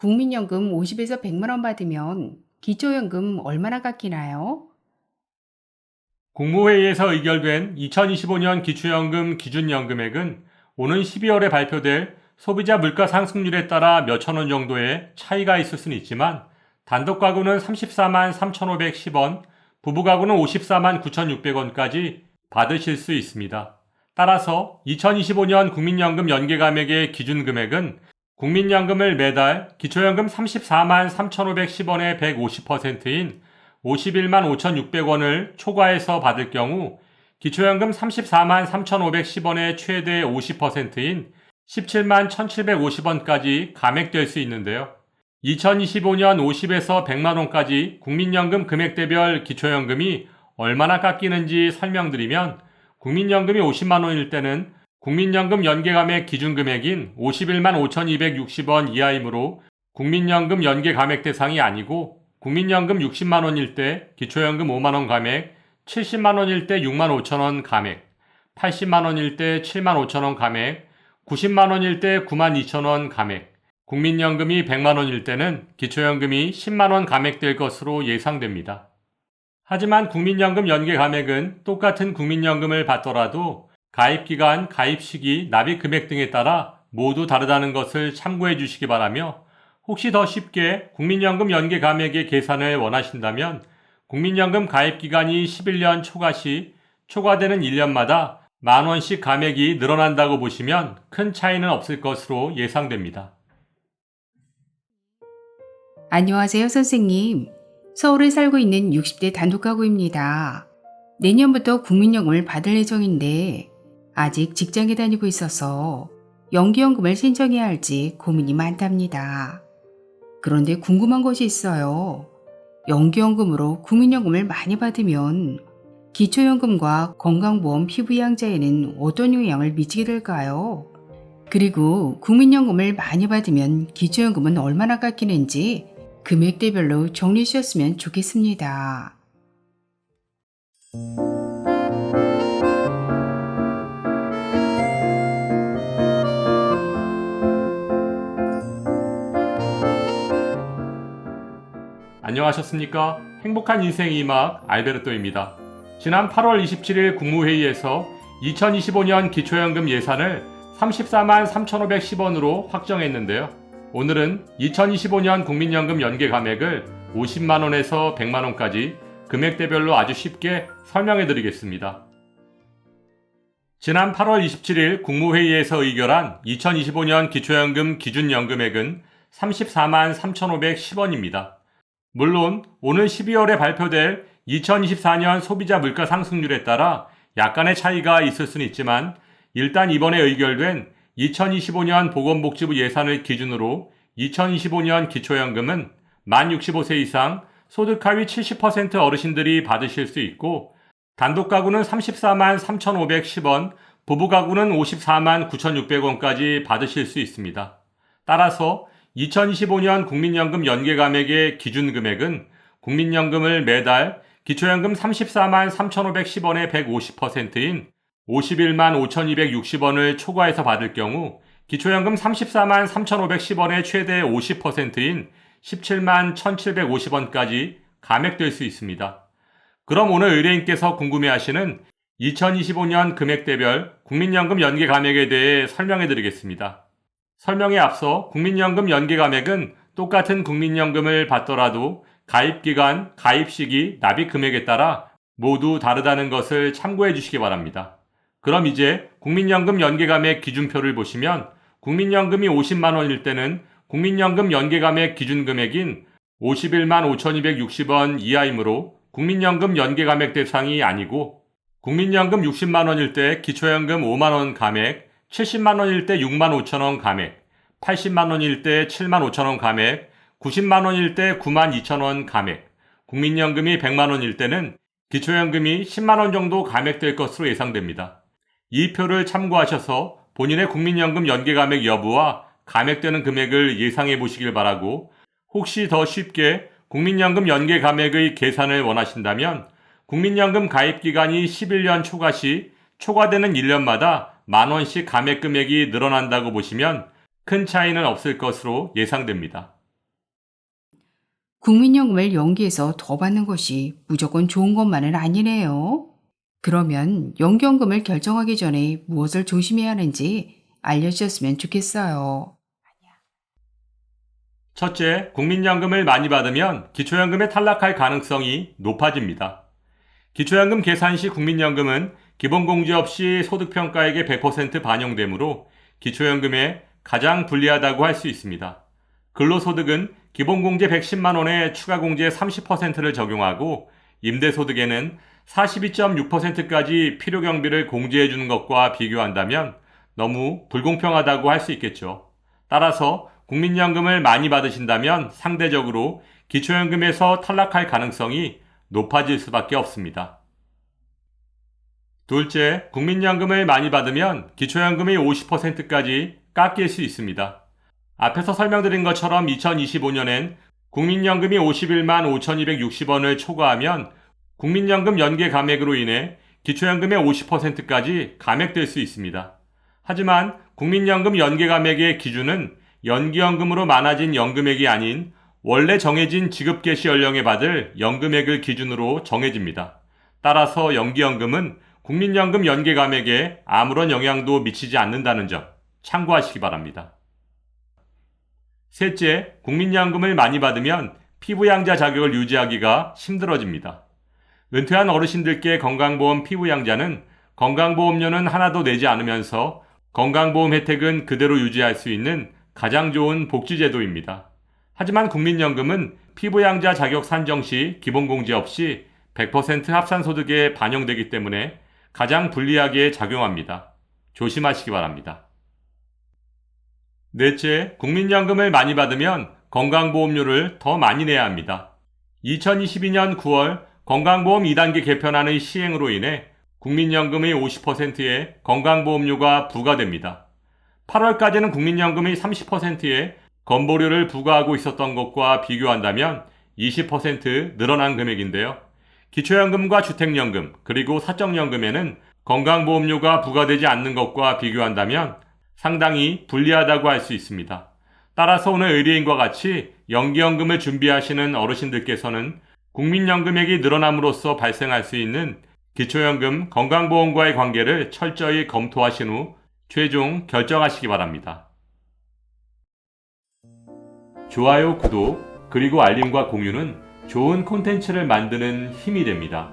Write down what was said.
국민연금 50에서 100만 원 받으면 기초연금 얼마나 깎이나요? 국무회의에서 의결된 2025년 기초연금 기준연금액은 오는 12월에 발표될 소비자 물가 상승률에 따라 몇천 원 정도의 차이가 있을 수는 있지만 단독 가구는 34만 3,510원, 부부 가구는 54만 9,600원까지 받으실 수 있습니다. 따라서 2025년 국민연금 연계감액의 기준금액은 국민연금을 매달 기초연금 34만 3,510원의 150%인 51만 5,600원을 초과해서 받을 경우 기초연금 34만 3,510원의 최대 50%인 17만 1,750원까지 감액될 수 있는데요. 2025년 50에서 100만 원까지 국민연금 금액대별 기초연금이 얼마나 깎이는지 설명드리면 국민연금이 50만 원일 때는 국민연금 연계감액 기준금액인 51만 5,260원 이하이므로 국민연금 연계감액 대상이 아니고 국민연금 60만 원일 때 기초연금 5만 원 감액, 70만 원일 때 6만 5천 원 감액, 80만 원일 때 7만 5천 원 감액, 90만 원일 때 9만 2천 원 감액, 국민연금이 100만 원일 때는 기초연금이 10만 원 감액될 것으로 예상됩니다. 하지만 국민연금 연계 감액은 똑같은 국민연금을 받더라도 가입기간, 가입시기, 납입금액 등에 따라 모두 다르다는 것을 참고해 주시기 바라며 혹시 더 쉽게 국민연금 연계 감액의 계산을 원하신다면 국민연금 가입기간이 11년 초과 시 초과되는 1년마다 만원씩 감액이 늘어난다고 보시면 큰 차이는 없을 것으로 예상됩니다. 안녕하세요, 선생님. 서울에 살고 있는 60대 단독가구입니다. 내년부터 국민연금을 받을 예정인데 아직 직장에 다니고 있어서 연기연금을 신청해야 할지 고민이 많답니다. 그런데 궁금한 것이 있어요. 연기연금으로 국민연금을 많이 받으면 기초연금과 건강보험 피부양자에는 어떤 영향을 미치게 될까요? 그리고 국민연금을 많이 받으면 기초연금은 얼마나 깎이는지 금액대별로 정리해 주셨으면 좋겠습니다. 안녕하셨습니까? 행복한 인생 2막 알베르토입니다. 지난 8월 27일 국무회의에서 2025년 기초연금 예산을 34만 3,510원으로 확정했는데요. 오늘은 2025년 국민연금 연계 감액을 50만 원에서 100만 원까지 금액대별로 아주 쉽게 설명해 드리겠습니다. 지난 8월 27일 국무회의에서 의결한 2025년 기초연금 기준연금액은 34만 3,510원입니다. 물론 오늘 12월에 발표될 2024년 소비자 물가 상승률에 따라 약간의 차이가 있을 수는 있지만 일단 이번에 의결된 2025년 보건복지부 예산을 기준으로 2025년 기초연금은 만 65세 이상 소득 하위 70% 어르신들이 받으실 수 있고 단독 가구는 34만 3,510원, 부부 가구는 54만 9,600원까지 받으실 수 있습니다. 따라서 2025년 국민연금 연계감액의 기준금액은 국민연금을 매달 기초연금 34만 3,510원의 150%인 51만 5,260원을 초과해서 받을 경우 기초연금 34만 3,510원의 최대 50%인 17만 1,750원까지 감액될 수 있습니다. 그럼 오늘 의뢰인께서 궁금해하시는 2025년 금액대별 국민연금 연계 감액에 대해 설명해 드리겠습니다. 설명에 앞서 국민연금 연계 감액은 똑같은 국민연금을 받더라도 가입기간, 가입시기, 납입금액에 따라 모두 다르다는 것을 참고해 주시기 바랍니다. 그럼 이제 국민연금 연계감액 기준표를 보시면 국민연금이 50만 원일 때는 국민연금 연계감액 기준금액인 51만 5,260원 이하이므로 국민연금 연계감액 대상이 아니고 국민연금 60만 원일 때 기초연금 5만 원 감액, 70만 원일 때 6만 5천 원 감액, 80만 원일 때 7만 5천 원 감액, 90만 원일 때 9만 2천 원 감액, 국민연금이 100만 원일 때는 기초연금이 10만 원 정도 감액될 것으로 예상됩니다. 이 표를 참고하셔서 본인의 국민연금 연계감액 여부와 감액되는 금액을 예상해 보시길 바라고 혹시 더 쉽게 국민연금 연계감액의 계산을 원하신다면 국민연금 가입기간이 11년 초과 시 초과되는 1년마다 만원씩 감액금액이 늘어난다고 보시면 큰 차이는 없을 것으로 예상됩니다. 국민연금을 연기해서 더 받는 것이 무조건 좋은 것만은 아니네요. 그러면 연기연금을 결정하기 전에 무엇을 조심해야 하는지 알려주셨으면 좋겠어요. 첫째, 국민연금을 많이 받으면 기초연금에 탈락할 가능성이 높아집니다. 기초연금 계산 시 국민연금은 기본공제 없이 소득평가액의 100% 반영되므로 기초연금에 가장 불리하다고 할 수 있습니다. 근로소득은 기본공제 110만 원에 추가공제 30%를 적용하고 임대소득에는 42.6%까지 필요경비를 공제해 주는 것과 비교한다면 너무 불공평하다고 할 수 있겠죠. 따라서 국민연금을 많이 받으신다면 상대적으로 기초연금에서 탈락할 가능성이 높아질 수밖에 없습니다. 둘째, 국민연금을 많이 받으면 기초연금의 50%까지 깎일 수 있습니다. 앞에서 설명드린 것처럼 2025년엔 국민연금이 51만 5,260원을 초과하면 국민연금 연계 감액으로 인해 기초연금의 50%까지 감액될 수 있습니다. 하지만 국민연금 연계 감액의 기준은 연기연금으로 많아진 연금액이 아닌 원래 정해진 지급 개시 연령에 받을 연금액을 기준으로 정해집니다. 따라서 연기연금은 국민연금 연계 감액에 아무런 영향도 미치지 않는다는 점 참고하시기 바랍니다. 셋째, 국민연금을 많이 받으면 피부양자 자격을 유지하기가 힘들어집니다. 은퇴한 어르신들께 건강보험 피부양자는 건강보험료는 하나도 내지 않으면서 건강보험 혜택은 그대로 유지할 수 있는 가장 좋은 복지제도입니다. 하지만 국민연금은 피부양자 자격 산정 시 기본공제 없이 100% 합산소득에 반영되기 때문에 가장 불리하게 작용합니다. 조심하시기 바랍니다. 넷째, 국민연금을 많이 받으면 건강보험료를 더 많이 내야 합니다. 2022년 9월 건강보험 2단계 개편안의 시행으로 인해 국민연금의 50%의 건강보험료가 부과됩니다. 8월까지는 국민연금의 30%의 건보료를 부과하고 있었던 것과 비교한다면 20% 늘어난 금액인데요. 기초연금과 주택연금 그리고 사적연금에는 건강보험료가 부과되지 않는 것과 비교한다면 상당히 불리하다고 할 수 있습니다. 따라서 오늘 의뢰인과 같이 연기연금을 준비하시는 어르신들께서는 국민연금액이 늘어남으로써 발생할 수 있는 기초연금, 건강보험과의 관계를 철저히 검토하신 후 최종 결정하시기 바랍니다. 좋아요, 구독, 그리고 알림과 공유는 좋은 콘텐츠를 만드는 힘이 됩니다.